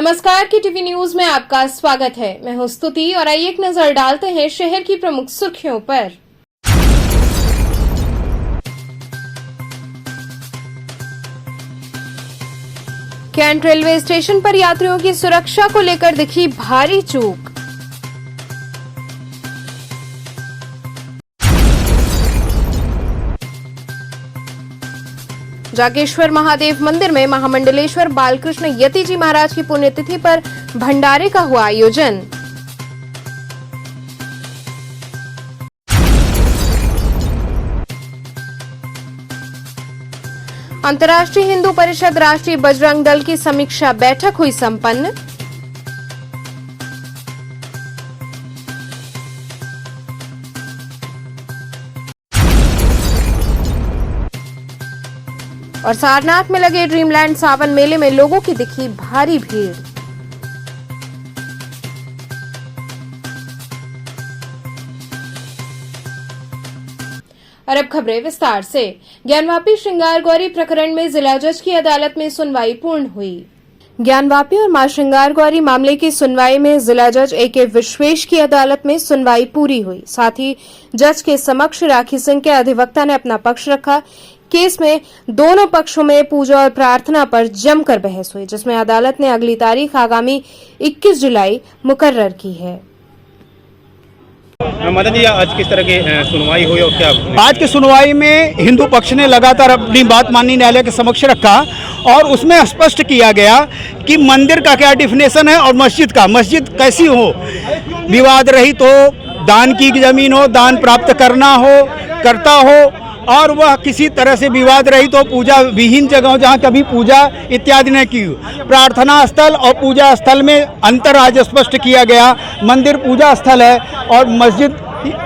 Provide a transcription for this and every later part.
नमस्कार की TV news में आपका स्वागत है। मैं हूं स्तुति और आइए एक नजर डालते हैं शहर की प्रमुख सुर्खियों पर। कैंट रेलवे स्टेशन पर यात्रियों की सुरक्षा को लेकर दिखी भारी चूक। जागेश्वर महादेव मंदिर में महामंडलेश्वर बालकृष्ण यति जी महाराज की पुण्यतिथि पर भंडारे का हुआ आयोजन। अंतर्राष्ट्रीय हिंदू परिषद राष्ट्रीय बजरंग दल की समीक्षा बैठक हुई संपन्न। और सारनाथ में लगे ड्रीमलैंड सावन मेले में लोगों की दिखी भारी भीड़। और अब खबरें विस्तार से। ज्ञानवापी श्रृंगार गौरी प्रकरण में जिला जज की अदालत में सुनवाई पूर्ण हुई। ज्ञानवापी और मां श्रृंगार गौरी मामले की सुनवाई में जिला जज ए.के. विश्वेश की अदालत में सुनवाई पूरी हुई। साथ ही जज के समक्ष राखी सिंह के अधिवक्ता ने अपना पक्ष रखा। केस में दोनों पक्षों में पूजा और प्रार्थना पर जमकर बहस हुई, जिसमें अदालत ने अगली तारीख आगामी 21 जुलाई मुकर्रर की है। मदन जी, आज किस तरह की सुनवाई हुई और क्या? आज की सुनवाई में हिंदू पक्ष ने लगातार अपनी बात माननीय न्यायालय के समक्ष रखा और उसमें स्पष्ट किया गया कि मंदिर का क्या डिफिनेशन है और मस्जिद कैसी हो, विवाद रहित हो, दान की जमीन हो, दान प्राप्त करता हो और वह किसी तरह से विवाद रहित हो, पूजा विहीन जगह जहाँ कभी पूजा इत्यादि न की। प्रार्थना स्थल और पूजा स्थल में अंतर आज स्पष्ट किया गया। मंदिर पूजा स्थल है और मस्जिद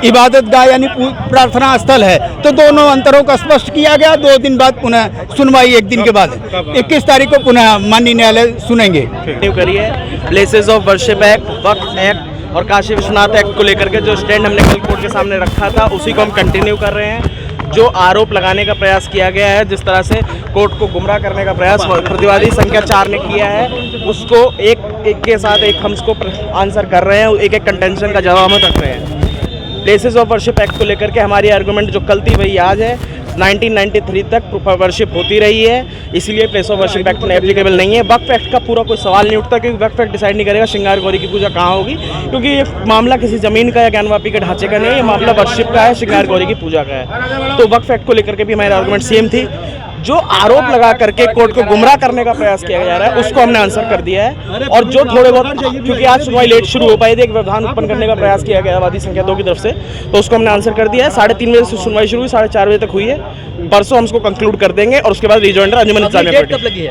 इबादत गाह यानी प्रार्थना स्थल है, तो दोनों अंतरों का स्पष्ट किया गया। 2 दिन बाद पुनः सुनवाई 1 दिन के बाद 21 तारीख को पुनः माननीय न्यायालय सुनेंगे। करिए places of worship act, Waqf act और काशी विश्वनाथ एक्ट को लेकर के जो स्टैंड हमने कल कोर्ट के सामने रखा था उसी को हम कंटिन्यू कर रहे हैं। जो आरोप लगाने का प्रयास किया गया है, जिस तरह से कोर्ट को गुमराह करने का प्रयास प्रतिवादी संख्या 4 ने किया है, उसको एक के साथ एक हम उसको आंसर कर रहे हैं, एक कंटेंशन का जवाब हम रख रहे हैं। प्लेसेस ऑफ वर्शिप एक्ट को लेकर के हमारी आर्गूमेंट जो कल थी वही आज है। 1993 तक वर्शिप होती रही है, इसीलिए place of worship act applicable नहीं है। वक्फ एक्ट का पूरा कोई सवाल नहीं उठता, क्योंकि वक्फ एक्ट डिसाइड नहीं करेगा श्रृंगार गौरी की पूजा कहाँ होगी, क्योंकि ये मामला किसी जमीन का या ज्ञानवापी के ढांचे का नहीं है, ये मामला वर्शिप का है, श्रृंगार गौरी की पूजा का है। तो वक्फ एक्ट को लेकर के भी हमारी आर्गूमेंट सेम थी। जो आरोप लगा करके कोर्ट को गुमराह करने का प्रयास किया जा रहा है उसको हमने आंसर कर दिया है। और जो थोड़े बहुत, क्योंकि आज सुनवाई लेट शुरू हो पाई थी, एक व्यवधान उत्पन्न करने का प्रयास किया गया वादी संख्या 2 की तरफ से, तो उसको हमने आंसर कर दिया है। 3:30 बजे से सुनवाई शुरू हुई, 4:30 बजे तक हुई है। परसों हम उसको कंक्लूड कर देंगे और उसके बाद रिजॉइंडर अंजुमन इंतजामिया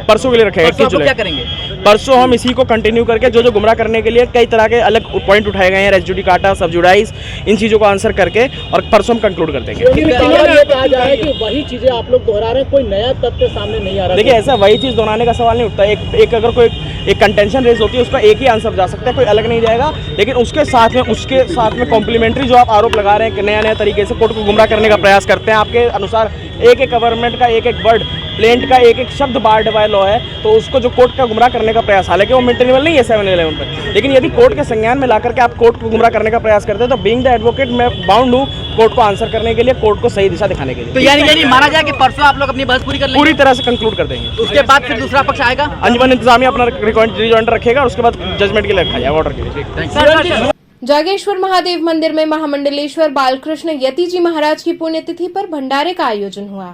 परसों के लिए रखेगा। क्या करेंगे परसों हम इसी को कंटिन्यू करके जो गुमराह करने के लिए कई तरह के अलग पॉइंट उठाए गए हैं, रेस जुडिकाटा, सब जुडाइस, इन चीज़ों को आंसर करके और परसों हम कंक्लूड कर देंगे। कहा जाए कि वही चीजें आप लोग दोहरा रहे हैं, कोई नया तथ्य सामने नहीं आ रहा। देखिए, ऐसा वही चीज़ दोहराने का सवाल नहीं उठता। एक अगर कोई एक कंटेंशन रेज होती है उसका एक ही आंसर जा सकता है, कोई अलग नहीं जाएगा। लेकिन उसके साथ में कॉम्प्लीमेंट्री जो आप आरोप लगा रहे हैं कि नया तरीके से कोर्ट को गुमराह करने का प्रयास करते हैं, आपके अनुसार एक गवर्नमेंट का एक वर्ड, प्लेंट का एक शब्द बार्ड बाय लॉ है, तो उसको जो कोर्ट का गुमराह करने का प्रयास, हालांकि वो मेंटेनेबल नहीं है 711 पर, लेकिन यदि कोर्ट के संज्ञान में लाकर के आप कोर्ट को गुमराह करने का प्रयास करते हैं तो बीइंग द एडवोकेट मैं बाउंड हूँ कोर्ट को आंसर करने के लिए, कोर्ट को सही दिशा दिखाने के लिए। तो यानी माना जाए कि परसों आप लोग अपनी बहस पूरी कर लेंगे, पूरी तरह से कंक्लूड कर देंगे। तो उसके बाद फिर दूसरा पक्ष आएगा, अंजुमन इंतजामिया अपना रिजॉइंडर रखेगा और उसके बाद जजमेंट के लिए रखा जाएगा, ऑर्डर के लिए। जागेश्वर महादेव मंदिर में महामंडलेश्वर बालकृष्ण यति जी महाराज की पुण्यतिथि पर भंडारे का आयोजन हुआ।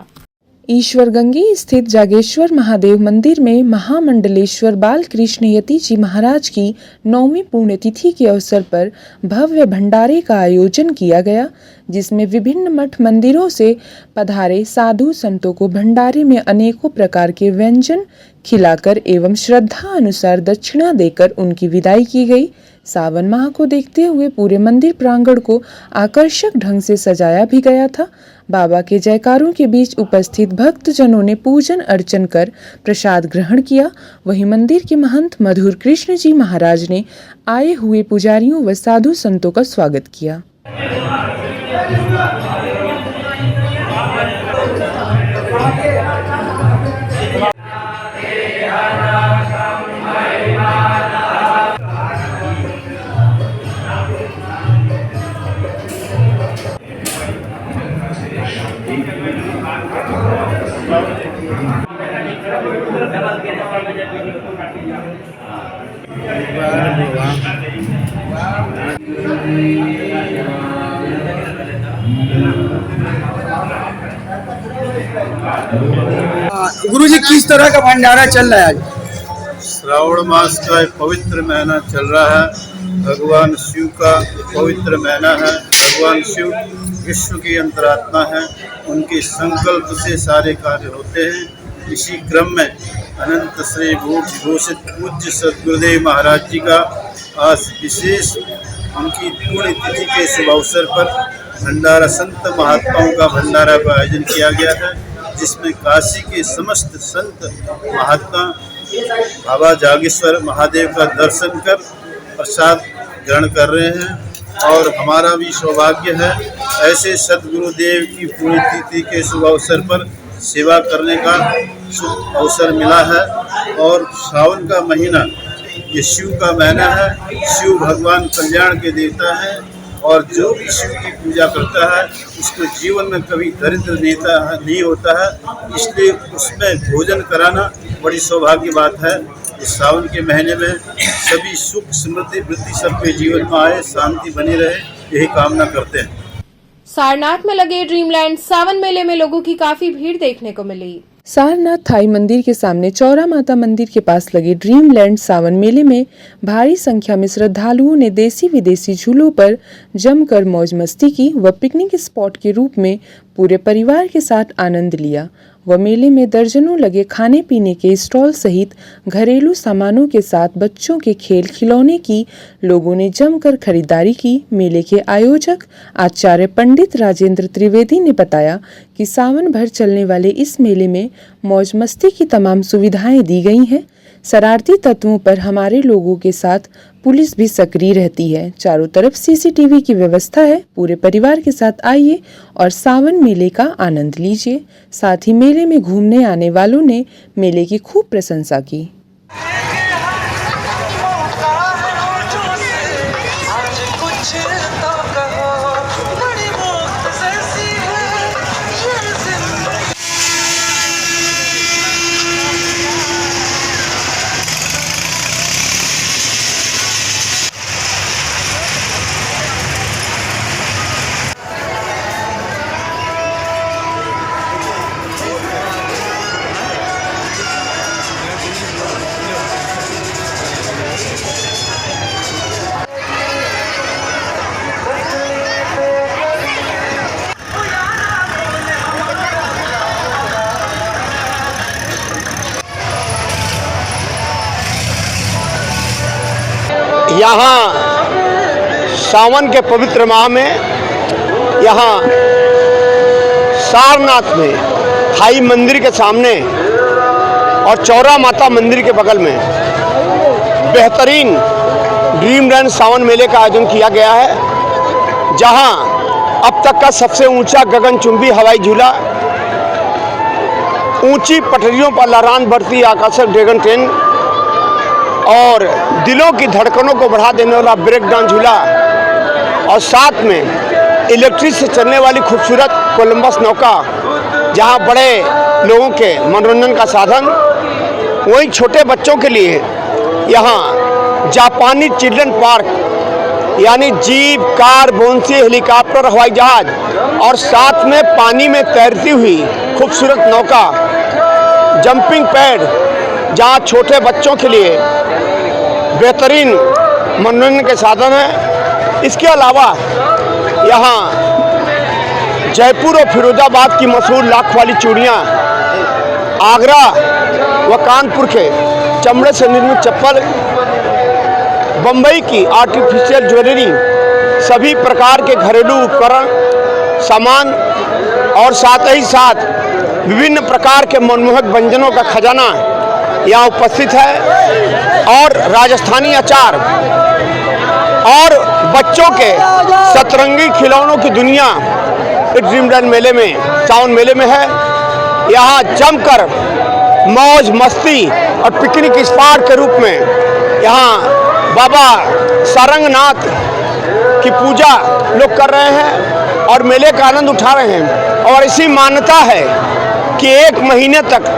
ईश्वरगंगी स्थित जागेश्वर महादेव मंदिर में महामंडलेश्वर बालकृष्ण यति जी महाराज की 9वीं पुण्यतिथि के अवसर पर भव्य भंडारे का आयोजन किया गया, जिसमें विभिन्न मठ मंदिरों से पधारे साधु संतों को भंडारे में अनेकों प्रकार के व्यंजन खिलाकर एवं श्रद्धा अनुसार दक्षिणा देकर उनकी विदाई की गई। सावन माह को देखते हुए पूरे मंदिर प्रांगण को आकर्षक ढंग से सजाया भी गया था। बाबा के जयकारों के बीच उपस्थित भक्तजनों ने पूजन अर्चन कर प्रसाद ग्रहण किया। वहीं मंदिर के महंत मधुर कृष्ण जी महाराज ने आए हुए पुजारियों व साधु संतों का स्वागत किया। Hare गुरुजी किस तरह का भंडारा चल रहा है आज? श्रावण मास का एक पवित्र महीना चल रहा है। भगवान शिव का पवित्र महीना है। भगवान शिव विश्व की अंतरात्मा है। उनके संकल्प से सारे कार्य होते हैं। इसी क्रम में अनंत श्री घोषित पूज्य सद्गुरुदेव महाराज जी का आज विशेष उनकी पुण्य तिथि के शुभ अवसर पर भंडारा संत महात्माओं का भंडारा का आयोजन किया गया है, जिसमें काशी के समस्त संत महात्मा बाबा जागेश्वर महादेव का दर्शन कर प्रसाद ग्रहण कर रहे हैं। और हमारा भी सौभाग्य है ऐसे सद्गुरुदेव की पुण्यतिथि के शुभ अवसर पर सेवा करने का शुभ अवसर मिला है। और सावन का महीना ये शिव का महीना है। शिव भगवान कल्याण के देवता है और जो भी शिव की पूजा करता है उसको जीवन में कभी दरिद्र नहीं होता है। इसलिए उसमें भोजन कराना बड़ी सौभाग्य बात है। इस सावन के महीने में सभी सुख समृद्धि वृद्धि सबके जीवन में आए, शांति बनी रहे, यही कामना करते हैं। सारनाथ में लगे ड्रीमलैंड सावन मेले में लोगों की काफी भीड़ देखने को मिली। सारनाथ थाई मंदिर के सामने चौरा माता मंदिर के पास लगे ड्रीमलैंड सावन मेले में भारी संख्या में श्रद्धालुओं ने देसी विदेशी झूलों पर जमकर मौज मस्ती की व पिकनिक स्पॉट के रूप में पूरे परिवार के साथ आनंद लिया। व मेले में दर्जनों लगे खाने पीने के स्टॉल सहित घरेलू सामानों के साथ बच्चों के खेल खिलौने की लोगों ने जमकर खरीदारी की। मेले के आयोजक आचार्य पंडित राजेंद्र त्रिवेदी ने बताया कि सावन भर चलने वाले इस मेले में मौज मस्ती की तमाम सुविधाएं दी गई हैं। शरारती तत्वों पर हमारे लोगों के साथ पुलिस भी सक्रिय रहती है। चारों तरफ सीसीटीवी की व्यवस्था है। पूरे परिवार के साथ आइए और सावन मेले का आनंद लीजिए। साथ ही मेले में घूमने आने वालों ने मेले की खूब प्रशंसा की। यहाँ सावन के पवित्र माह में यहाँ सारनाथ में थाई मंदिर के सामने और चौरा माता मंदिर के बगल में बेहतरीन ड्रीमलैंड सावन मेले का आयोजन किया गया है, जहाँ अब तक का सबसे ऊंचा गगनचुंबी हवाई झूला, ऊंची पटरियों पर लहरान बढ़ती आकर्षक ड्रैगन ट्रेन और दिलों की धड़कनों को बढ़ा देने वाला ब्रेक डाउन झूला और साथ में इलेक्ट्रिक से चलने वाली खूबसूरत कोलंबस नौका, जहां बड़े लोगों के मनोरंजन का साधन, वहीं छोटे बच्चों के लिए यहां जापानी चिल्ड्रन पार्क यानी जीप, कार, बोंसी, हेलीकॉप्टर, हवाई जहाज और साथ में पानी में तैरती हुई खूबसूरत नौका, जंपिंग पैड, जहां छोटे बच्चों के लिए बेहतरीन मनोरंजन के साधन है। इसके अलावा यहाँ जयपुर और फिरोजाबाद की मशहूर लाख वाली चूड़ियाँ, आगरा व कानपुर के चमड़े से निर्मित चप्पल, बम्बई की आर्टिफिशियल ज्वेलरी, सभी प्रकार के घरेलू उपकरण सामान और साथ ही साथ विभिन्न प्रकार के मनमोहक व्यंजनों का खजाना यहाँ उपस्थित है। और राजस्थानी अचार और बच्चों के सतरंगी खिलौनों की दुनिया इस ड्रीमलैंड मेले में, सावन मेले में है। यहाँ जमकर मौज मस्ती और पिकनिक स्पॉट के रूप में यहाँ बाबा सारंगनाथ की पूजा लोग कर रहे हैं और मेले का आनंद उठा रहे हैं। और ऐसी मान्यता है कि 1 महीने तक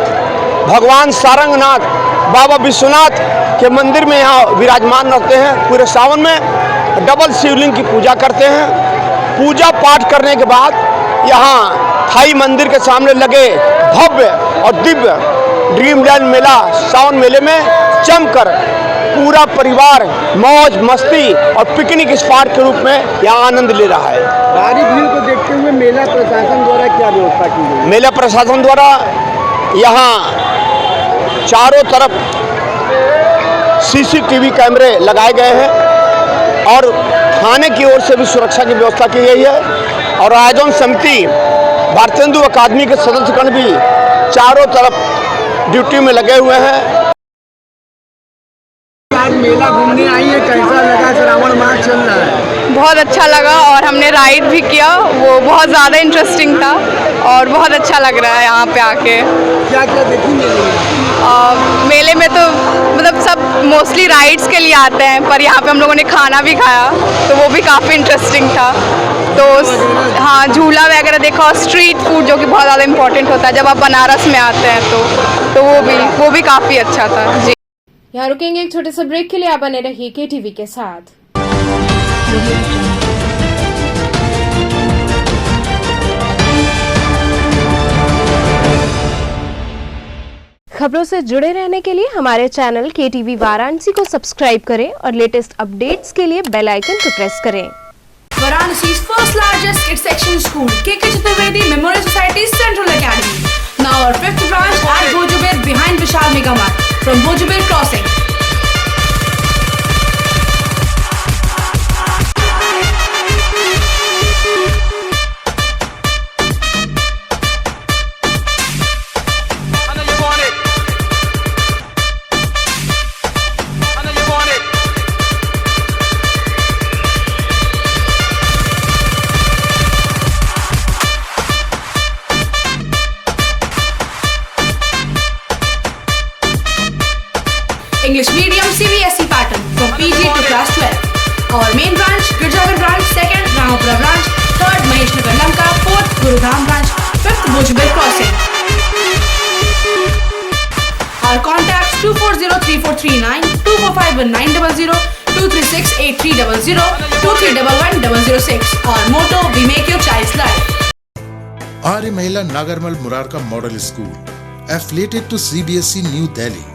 भगवान सारंगनाथ बाबा विश्वनाथ के मंदिर में यहाँ विराजमान रहते हैं। पूरे सावन में डबल शिवलिंग की पूजा करते हैं। पूजा पाठ करने के बाद यहाँ थाई मंदिर के सामने लगे भव्य और दिव्य ड्रीमलैंड मेला सावन मेले में जमकर पूरा परिवार मौज मस्ती और पिकनिक स्पॉट के रूप में यहाँ आनंद ले रहा है। भारी भीड़ को देखते हुए मेला प्रशासन द्वारा क्या व्यवस्था की गई? मेला प्रशासन द्वारा यहाँ चारों तरफ CCTV कैमरे लगाए गए हैं और थाने की ओर से भी सुरक्षा की व्यवस्था की गई है और आयोजन समिति भारतेंदु अकादमी के सदस्यगण भी चारों तरफ ड्यूटी में लगे हुए हैं। आज मेला घूमने आई है, कैसा लगा? श्रावण मास चल रहा है। बहुत अच्छा लगा और हमने राइड भी किया, वो बहुत ज़्यादा इंटरेस्टिंग था और बहुत अच्छा लग रहा है यहाँ पे आके। क्या क्या देखी मेले में तो मतलब सब मोस्टली राइड्स के लिए आते हैं, पर यहाँ पे हम लोगों ने खाना भी खाया तो वो भी काफ़ी इंटरेस्टिंग था। तो हाँ, झूला वगैरह देखा और स्ट्रीट फूड जो कि बहुत ज़्यादा इम्पोर्टेंट होता है जब आप बनारस में आते हैं तो वो भी काफ़ी अच्छा था जी। यहाँ रुकेंगे एक छोटे से ब्रेक के लिए। आप बने रहिए KTV के साथ। खबरों से जुड़े रहने के लिए हमारे चैनल KTV वाराणसी को सब्सक्राइब करें और लेटेस्ट अपडेट्स के लिए बेल आइकन को प्रेस करें। Varanasi's first largest kid section school, KK Chaturvedi Memorial Society Central Academy. Now our 5th branch at Bhojubir behind Vishal Mega Mart from Bhojubir Crossing. English medium CBSE pattern from PG to class 12. Our main branch, Girjagar branch, 2nd Ramapura branch, 3rd Maheshnagar Lanka, 4th Gurudham branch, 5th Bhojubir Crossing. Our contacts 2403439, 2451900, 2368300, 231106. Our motto, we make your child's life. Arya Mahila Nagarmal Murarka Model School, affiliated to CBSE New Delhi,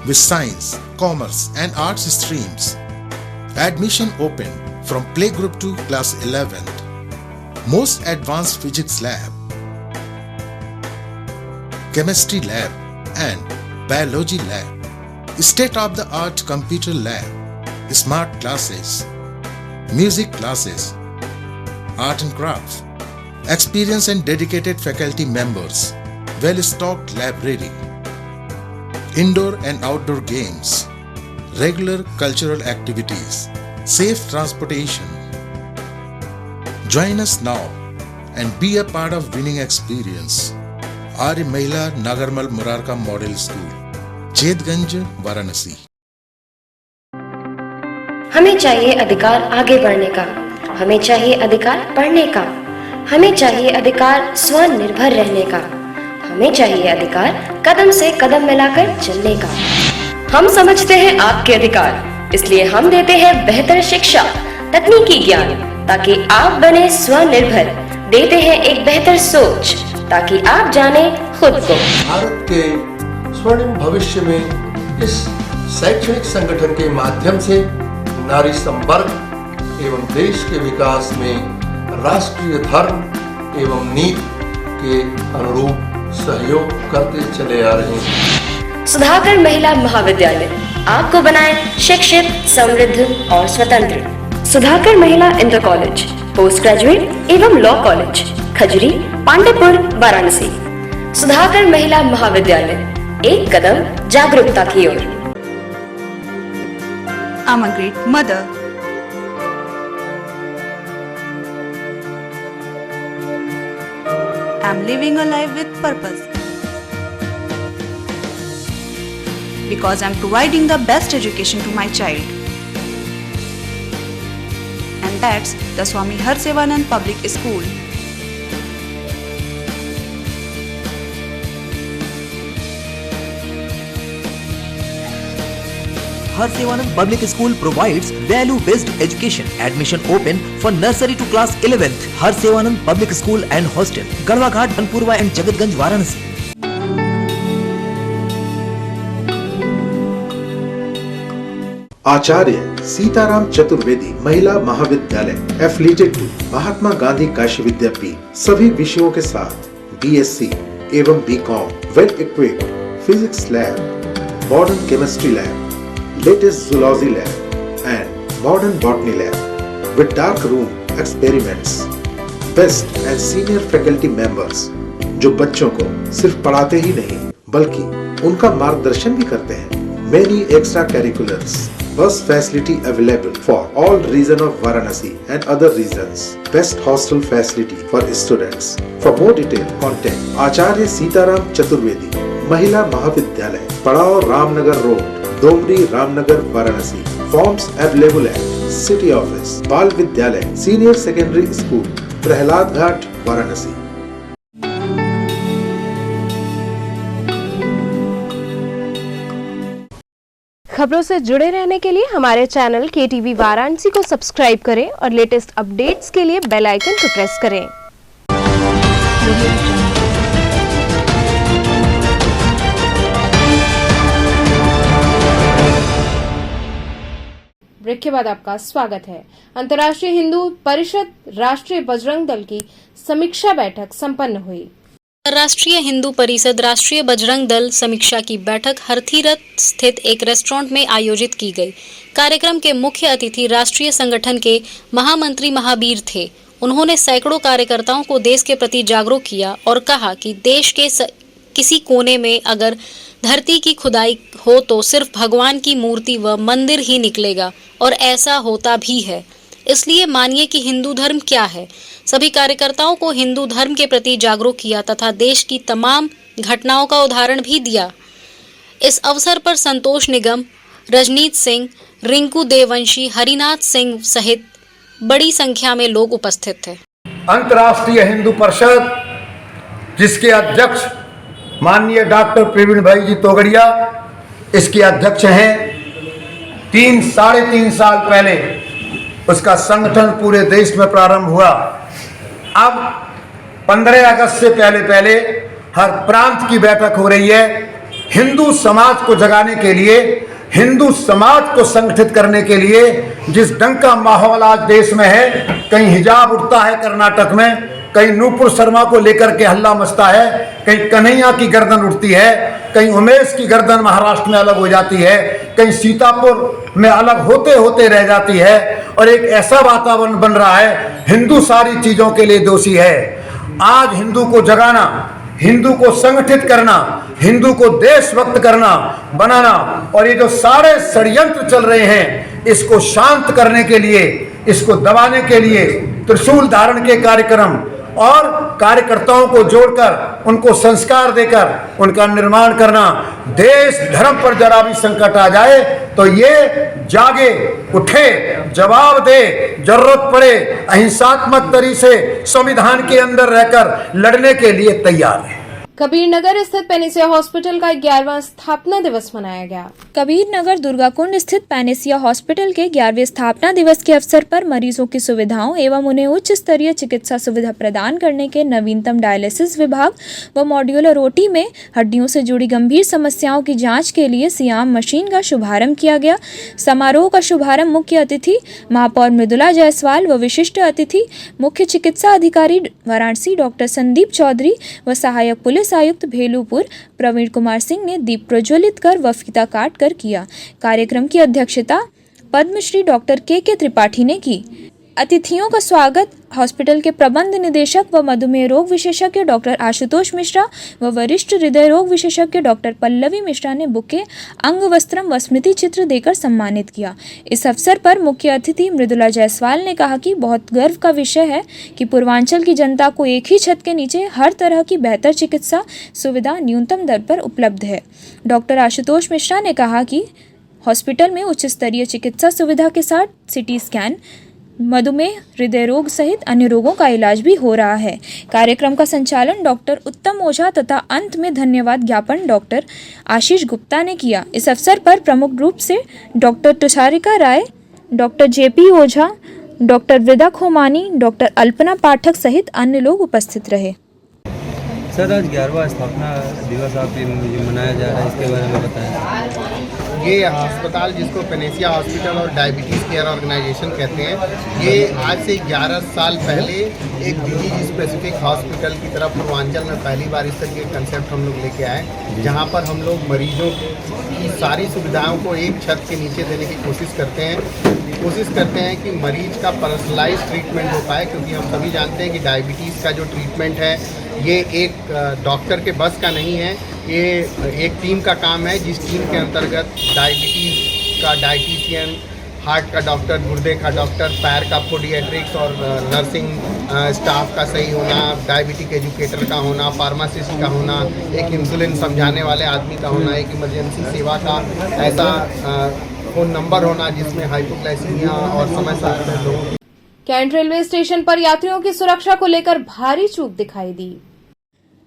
with science, commerce and arts streams. Admission open from playgroup to class 11th. Most advanced physics lab, chemistry lab and biology lab, state-of-the-art computer lab, smart classes, music classes, art and crafts, experienced and dedicated faculty members, well-stocked library, indoor and outdoor games, regular cultural activities, safe transportation. Join us now and be a part of winning experience. Arya Mahila Nagarmal Murarka Model School, Chetganj, Varanasi. हमें चाहिए अधिकार आगे बढ़ने का, हमें चाहिए अधिकार पढ़ने का, हमें चाहिए अधिकार स्वनिर्भर रहने का, हमें चाहिए अधिकार कदम से कदम मिलाकर चलने का। हम समझते हैं आपके अधिकार, इसलिए हम देते हैं बेहतर शिक्षा, तकनीकी ज्ञान, ताकि आप बने स्वनिर्भर। देते हैं एक बेहतर सोच, ताकि आप जाने खुद को। भारत के स्वर्णिम भविष्य में इस शैक्षणिक संगठन के माध्यम से नारी संवर्ग एवं देश के विकास में राष्ट्रीय धर्म एवं नीति के अनुरूप सहयोग करते चले आ रहे हैं। सुधाकर महिला महाविद्यालय आपको बनाए शिक्षित, समृद्ध और स्वतंत्र। सुधाकर महिला इंटर कॉलेज, पोस्ट ग्रेजुएट एवं लॉ कॉलेज, खजरी, पांडेपुर, वाराणसी। सुधाकर महिला महाविद्यालय, एक कदम जागरूकता की ओर। I'm a great mother. I'm living a life with purpose. Because I'm providing the best education to my child. And that's the Swami Harsevanand Public School. Harsevanand Public School provides value-based education. Admission open for nursery to class 11th. Harsevanand Public School and Hostel, Garwa Ghat, Banpurwa and Jagatganj, Varanasi. आचार्य सीताराम चतुर्वेदी महिला महाविद्यालय affiliated to Mahatma Gandhi Kashi विद्यापीठ सभी विषयों के साथ BSc एवं BCom well equipped physics lab, modern chemistry lab, latest zoology lab and modern botany lab with dark room experiments, best and senior faculty members जो बच्चों को सिर्फ पढ़ाते ही नहीं बल्कि उनका मार्गदर्शन भी करते हैं. Many extracurriculars, bus facility available for all region of Varanasi and other regions. Best hostel facility for students. For more detail, contact Acharya Sitaram Chaturvedi, Mahila Mahavidyalaya, Padao Ramnagar Road, Domri Ramnagar, Varanasi. Forms available at City Office, Bal Vidyalaya, Senior Secondary School, Prahalad Ghat, Varanasi. खबरों से जुड़े रहने के लिए हमारे channel KTV Varanasi को subscribe करें और लेटेस्ट अपडेट्स के लिए बेल आइकन को प्रेस करें. ब्रेक के बाद आपका स्वागत है. अंतर्राष्ट्रीय हिंदू परिषद राष्ट्रीय बजरंग दल की समीक्षा बैठक संपन्न हुई. राष्ट्रीय हिंदू परिषद राष्ट्रीय बजरंग दल समीक्षा की बैठक हरथीरथ स्थित एक रेस्टोरेंट में आयोजित की गई. कार्यक्रम के मुख्य अतिथि राष्ट्रीय संगठन के महामंत्री महावीर थे. उन्होंने सैकड़ों कार्यकर्ताओं को देश के प्रति जागरूक किया और कहा कि देश के किसी कोने में अगर धरती की खुदाई हो तो सिर्फ भगवान की मूर्ति व मंदिर ही निकलेगा और ऐसा होता भी है. इसलिए मानिए कि हिंदू धर्म क्या है. सभी कार्यकर्ताओं को हिंदू धर्म के प्रति जागरूक किया तथा देश की तमाम घटनाओं का उदाहरण भी दिया. इस अवसर पर संतोष निगम, रजनीत सिंह, रिंकू देववंशी, हरिनाथ सिंह सहित बड़ी संख्या में लोग उपस्थित थे. अंतर्राष्ट्रीय हिंदू परिषद जिसके अध्यक्ष माननीय डॉक्टर प्रवीण भाई जी तोगड़िया इसके अध्यक्ष हैं. 3-3.5 साल पहले उसका संगठन पूरे देश में प्रारंभ हुआ. अब 15 अगस्त से पहले हर प्रांत की बैठक हो रही है. हिंदू समाज को जगाने के लिए, हिंदू समाज को संगठित करने के लिए जिस ढंग का माहौल आज देश में है, कहीं हिजाब उठता है कर्नाटक में, कहीं नूपुर शर्मा को लेकर के हल्ला मचता है, कहीं कन्हैया की गर्दन उठती है, कहीं उमेश की गर्दन महाराष्ट्र में अलग हो जाती है, कहीं सीतापुर में अलग होते होते रह जाती है और एक ऐसा वातावरण बन रहा है हिंदू सारी चीजों के लिए दोषी है. आज हिंदू को जगाना, हिंदू को संगठित करना, हिंदू को देशभक्त करना, बनाना और ये जो सारे षड्यंत्र चल रहे हैं इसको शांत करने के लिए, इसको दबाने के लिए त्रिशूल धारण के कार्यक्रम और कार्यकर्ताओं को जोड़कर उनको संस्कार देकर उनका निर्माण करना. देश धर्म पर जरा भी संकट आ जाए तो ये जागे, उठे, जवाब दे, जरूरत पड़े अहिंसात्मक तरीके से संविधान के अंदर रहकर लड़ने के लिए तैयार है. कबीरनगर स्थित पेनेसिया हॉस्पिटल का 11वां स्थापना दिवस मनाया गया. कबीरनगर दुर्गाकुंड स्थित पेनेसिया हॉस्पिटल के 11वें स्थापना दिवस के अवसर पर मरीजों की सुविधाओं एवं उन्हें उच्च स्तरीय चिकित्सा सुविधा प्रदान करने के नवीनतम डायलिसिस विभाग व मॉड्यूलर ओटी में हड्डियों से जुड़ी गंभीर समस्याओं की जांच के लिए सियाम मशीन का शुभारंभ किया गया. समारोह का शुभारंभ मुख्य अतिथि महापौर मृदुला जायसवाल व विशिष्ट अतिथि मुख्य चिकित्सा अधिकारी वाराणसी डॉक्टर संदीप चौधरी व सहायक पुलिस आयुक्त भेलूपुर प्रवीण कुमार सिंह ने दीप प्रज्वलित कर व फीता काट कर किया. कार्यक्रम की अध्यक्षता पद्मश्री डॉक्टर के त्रिपाठी ने की. अतिथियों का स्वागत हॉस्पिटल के प्रबंध निदेशक व मधुमेह रोग विशेषज्ञ डॉक्टर आशुतोष मिश्रा व वरिष्ठ हृदय रोग विशेषज्ञ डॉक्टर पल्लवी मिश्रा ने बुके, अंग वस्त्रम व स्मृति चित्र देकर सम्मानित किया. इस अवसर पर मुख्य अतिथि मृदुला जायसवाल ने कहा कि बहुत गर्व का विषय है कि पूर्वांचल की जनता को एक ही छत के नीचे हर तरह की बेहतर चिकित्सा सुविधा न्यूनतम दर पर उपलब्ध है. डॉक्टर आशुतोष मिश्रा ने कहा कि हॉस्पिटल में उच्च स्तरीय चिकित्सा सुविधा के साथ सिटी स्कैन, मधुमेह, हृदय रोग सहित अन्य रोगों का इलाज भी हो रहा है। कार्यक्रम का संचालन डॉक्टर उत्तम ओझा तथा अंत में धन्यवाद ज्ञापन डॉक्टर आशीष गुप्ता ने किया। इस अवसर पर प्रमुख रूप से डॉक्टर तुषारिका राय, डॉक्टर जेपी ओझा, डॉक्टर विदा खोमानी, डॉक्टर अल्पना पाठक सहित अन्य लोग उपस्थित रहे। सर, आज 11वां स्थापना दिवस आप मनाया जा रहा है, इसके बारे में बताएं। ये अस्पताल जिसको पेनेसिया हॉस्पिटल और डायबिटीज़ केयर ऑर्गेनाइजेशन कहते हैं, ये आज से 11 साल पहले एक डिजीज स्पेसिफिक हॉस्पिटल की तरफ पूर्वांचल में पहली बार इस तरह के कंसेप्ट हम लोग लेके आए, जहाँ पर हम लोग मरीजों की सारी सुविधाओं को एक छत के नीचे देने की कोशिश करते हैं कि मरीज का पर्सनलाइज ट्रीटमेंट हो पाए, क्योंकि हम सभी जानते हैं कि डायबिटीज़ का जो ट्रीटमेंट है ये एक डॉक्टर के बस का नहीं है, ये एक टीम का काम है, जिस टीम के अंतर्गत डायबिटीज़ का डाइटिशियन, हार्ट का डॉक्टर, गुर्दे का डॉक्टर, पैर का पोडियाट्रिक्स और नर्सिंग स्टाफ का सही होना, डायबिटिक एजुकेटर का होना, फार्मासिस्ट का होना, एक इंसुलिन समझाने वाले आदमी का होना, एक इमरजेंसी सेवा का ऐसा फ़ोन नंबर होना जिसमें हाइपोग्लाइसीमिया और समय साथ लोगों। कैंट रेलवे स्टेशन पर यात्रियों की सुरक्षा को लेकर भारी चूक दिखाई दी।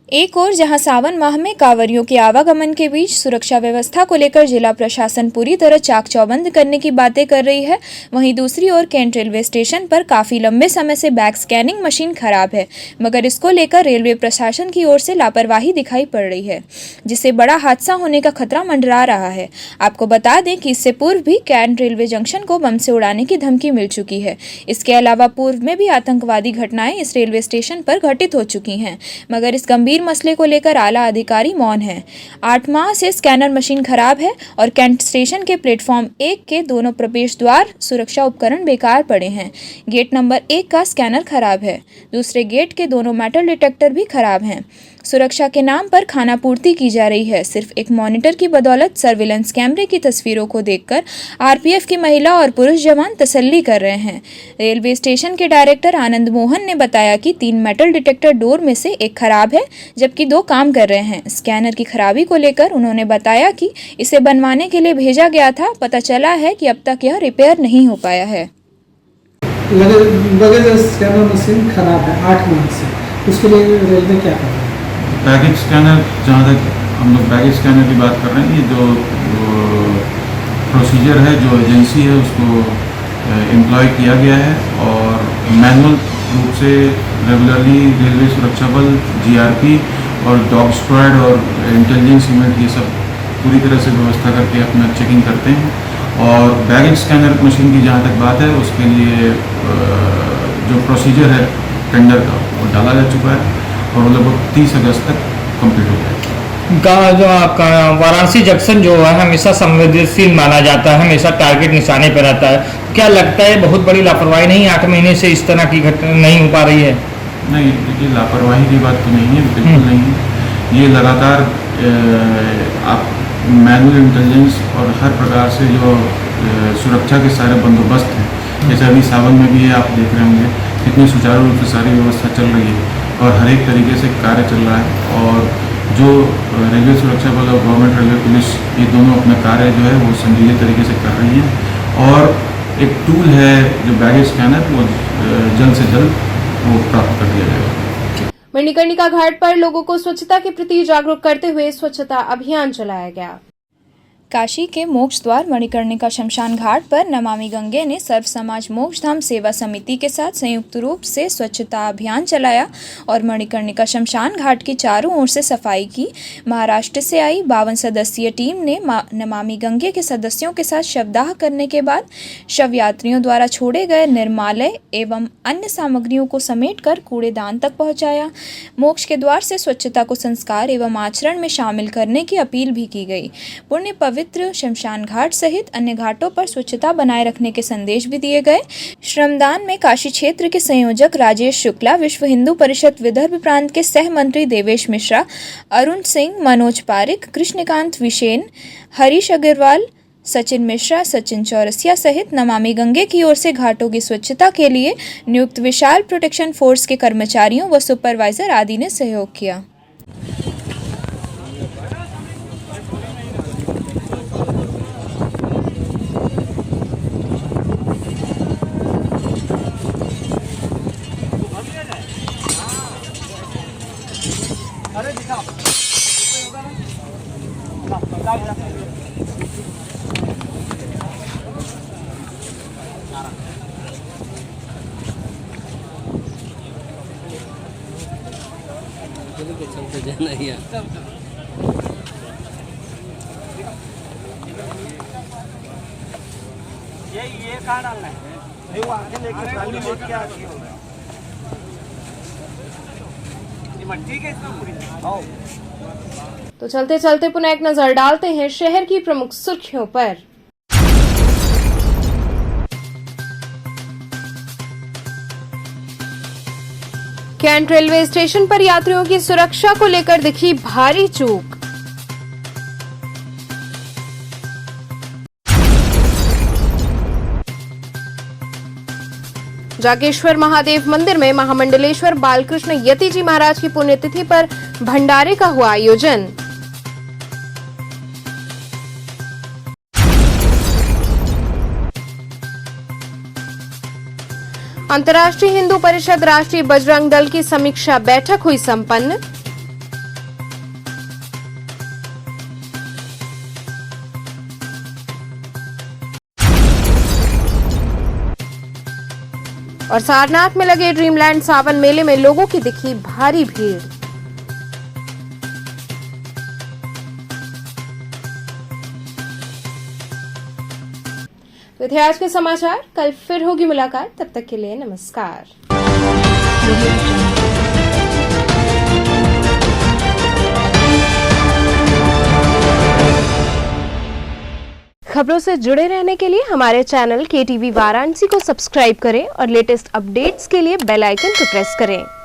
एक ओर जहां सावन माह में कांवरियों के आवागमन के बीच सुरक्षा व्यवस्था को लेकर जिला प्रशासन पूरी तरह चाक चौबंद करने की बातें कर रही है, वहीं दूसरी ओर कैंट रेलवे स्टेशन पर काफी लंबे समय से बैग स्कैनिंग मशीन खराब है, मगर इसको लेकर रेलवे प्रशासन की ओर से लापरवाही दिखाई पड़ रही है, जिससे बड़ा हादसा होने का खतरा मंडरा रहा है। आपको बता दें कि इससे पूर्व भी कैंट रेलवे जंक्शन को बम से उड़ाने की धमकी मिल चुकी है। इसके अलावा पूर्व में भी आतंकवादी घटनाएं इस रेलवे स्टेशन पर घटित हो चुकी हैं, मगर इस गंभीर मसले को लेकर आला अधिकारी मौन हैं। 8 माह से स्कैनर मशीन खराब है और कैंट स्टेशन के प्लेटफॉर्म 1 के दोनों प्रवेश द्वार सुरक्षा उपकरण बेकार पड़े हैं। गेट नंबर 1 का स्कैनर खराब है, दूसरे गेट के दोनों मेटल डिटेक्टर भी खराब हैं। सुरक्षा के नाम पर खानापूर्ति की जा रही है। सिर्फ एक मॉनिटर की बदौलत सर्विलेंस कैमरे की तस्वीरों को देखकर आरपीएफ की महिला और पुरुष जवान तसल्ली कर रहे हैं। रेलवे स्टेशन के डायरेक्टर आनंद मोहन ने बताया कि 3 मेटल डिटेक्टर डोर में से एक खराब है, जबकि 2 काम कर रहे हैं। स्कैनर की खराबी को लेकर उन्होंने बताया कि इसे बनवाने के लिए भेजा गया था, पता चला है कि अब तक यह रिपेयर नहीं हो पाया है। स्कैनर मशीन खराब है 8 माह से, उसके लिए रेलवे क्या कर रहा है? बैगेज स्कैनर, जहाँ तक हम लोग बैगेज स्कैनर की बात कर रहे हैं, ये जो प्रोसीजर है, जो एजेंसी है, उसको एम्प्लॉय किया गया है और मैनुअल रूप से रेगुलरली रेलवे सुरक्षा बल, जीआरपी और डॉग स्क्वाड और इंटेलिजेंस यूनिट ये सब पूरी तरह से व्यवस्था करके अपना चेकिंग करते हैं। और बैगेज स्कैनर मशीन की जहाँ तक बात है, उसके लिए जो प्रोसीजर है टेंडर का वो डाला जा चुका है और लगभग 30 अगस्त तक कंप्लीट हो जाएगा। जो आपका वाराणसी जंक्शन जो है हमेशा संवेदनशील माना जाता है, हमेशा टारगेट निशाने पर रहता है। क्या लगता है बहुत बड़ी लापरवाही नहीं, 8 महीने से इस तरह की घटना नहीं हो पा रही है? नहीं, देखिए लापरवाही की बात तो नहीं है, बिल्कुल नहीं है। ये लगातार आप मैनुअल इंटेलिजेंस और हर प्रकार से जो सुरक्षा के सारे बंदोबस्त हैं, जैसे अभी सावन में भी आप देख रहे होंगे कितनी सुचारू रूप से सारी व्यवस्था चल रही है और हर एक तरीके से कार्य चल रहा है। और जो रेलवे सुरक्षा बल और गवर्नमेंट रेलवे पुलिस, ये दोनों अपना कार्य जो है वो संजीदे तरीके से कर रही हैं। और एक टूल है जो बैगेज स्कैनर, वो जल्द से जल्द वो प्राप्त कर दिया जाएगा। मणिकर्णिका घाट पर लोगों को स्वच्छता के प्रति जागरूक करते हुए स्वच्छता अभियान चलाया गया। काशी के मोक्ष द्वार मणिकर्णिका शमशान घाट पर नमामि गंगे ने सर्व समाज मोक्ष धाम सेवा समिति के साथ संयुक्त रूप से स्वच्छता अभियान चलाया और मणिकर्णिका शमशान घाट की चारों ओर से सफाई की। महाराष्ट्र से आई 52 सदस्यीय टीम ने नमामि गंगे के सदस्यों के साथ शवदाह करने के बाद शव यात्रियों द्वारा छोड़े गए निर्मालय एवं अन्य सामग्रियों को समेटकर कूड़ेदान तक पहुंचाया। मोक्ष के द्वार से स्वच्छता को संस्कार एवं आचरण में शामिल करने की अपील भी की गई। पुण्य पवित्र शमशान घाट सहित अन्य घाटों पर स्वच्छता बनाए रखने के संदेश भी दिए गए। श्रमदान में काशी क्षेत्र के संयोजक राजेश शुक्ला, विश्व हिंदू परिषद विदर्भ प्रांत के सह मंत्री देवेश मिश्रा, अरुण सिंह, मनोज पारिक, कृष्णकांत विशेन, हरीश अग्रवाल, सचिन मिश्रा, सचिन चौरसिया सहित नमामि गंगे की ओर से घाटों की स्वच्छता के लिए नियुक्त विशाल प्रोटेक्शन फोर्स के कर्मचारियों व सुपरवाइजर आदि ने सहयोग किया। ये कहाँ डालना है? वो आगे लेके ट्राली लेके आती हो। ये मट्टी के इसमें पूरी। आओ। तो चलते चलते पुनः एक नजर डालते हैं शहर की प्रमुख सुर्खियों पर। कैंट रेलवे स्टेशन पर यात्रियों की सुरक्षा को लेकर दिखी भारी चूक। जागेश्वर महादेव मंदिर में महामंडलेश्वर बालकृष्ण यति जी महाराज की पुण्यतिथि पर भंडारे का हुआ आयोजन। अंतर्राष्ट्रीय हिंदू परिषद राष्ट्रीय बजरंग दल की समीक्षा बैठक हुई संपन्न। और सारनाथ में लगे ड्रीमलैंड सावन मेले में लोगों की दिखी भारी भीड़। तो थे आज के समाचार, कल फिर होगी मुलाकात, तब तक के लिए नमस्कार। खबरों से जुड़े रहने के लिए हमारे चैनल KTV वाराणसी को सब्सक्राइब करें और लेटेस्ट अपडेट्स के लिए बेल आइकन को प्रेस करें।